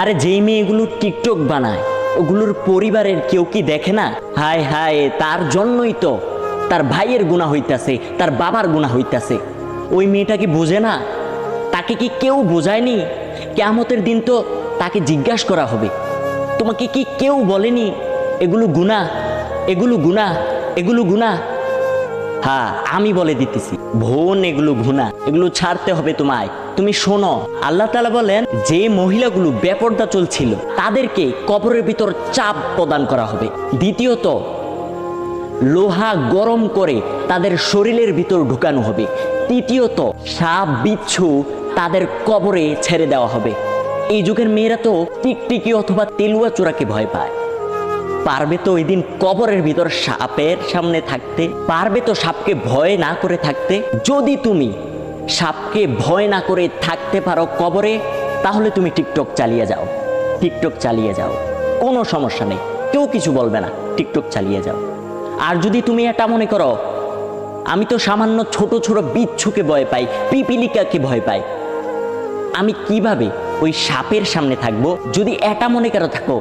আরে যেই মেয়েগুলো টিকটক বানায় ওগুলোর পরিবারের কেউ কি দেখে না? হায় হায়, তার জন্যই তো তার ভাইয়ের গুনাহ হইতাছে, তার বাবার গুনাহ হইতাছে। ওই মেয়েটা কি বোঝে না? তাকে কি কেউ বোঝায়নি? কিয়ামতের দিন তো তাকে জিজ্ঞাসা করা হবে, তোমাকে কি কেউ বলেনি এগুলো গুনাহ, এগুলো গুনাহ, এগুলো গুনাহ? হ্যাঁ, আমি বলে দিতেছি বোন, এগুলো গুনাহ, এগুলো ছাড়তে হবে তোমায়। তুমি শোনো, আল্লাহ তাআলা বলেন যে মহিলাগুলো বেপরদা চলছিল তাদেরকে কবরের ভিতর চাপ প্রদান করা হবে। দ্বিতীয়ত, লোহা গরম করে তাদের শরীরের ভিতর ঢুকানো হবে। তৃতীয়ত, সাপ বিচ্ছু তাদের কবরে ছেড়ে দেওয়া হবে। এই যুগের মেয়েরা তো টিকটিকি অথবা তেলুয়া চোরাকে ভয় পায়। পারবে তো ওই দিন কবরের ভিতর সাপের সামনে থাকতে? পারবে তো সাপকে ভয় না করে থাকতে? যদি তুমি সাপকে ভয় না করে থাকতে পারো কবরে, তাহলে তুমি টিকটক চালিয়ে যাও, টিকটক চালিয়ে যাও, কোনো সমস্যা নেই, কেউ কিছু বলবে না, টিকটক চালিয়ে যাও। আর যদি তুমি এটা মনে করো আমি তো সামান্য ছোট ছোট বিচ্ছুকে ভয় পাই, পিপিলিকাকে ভয় পাই, আমি কিভাবে ওই সাপের সামনে থাকবো, যদি এটা মনে করো থাকো,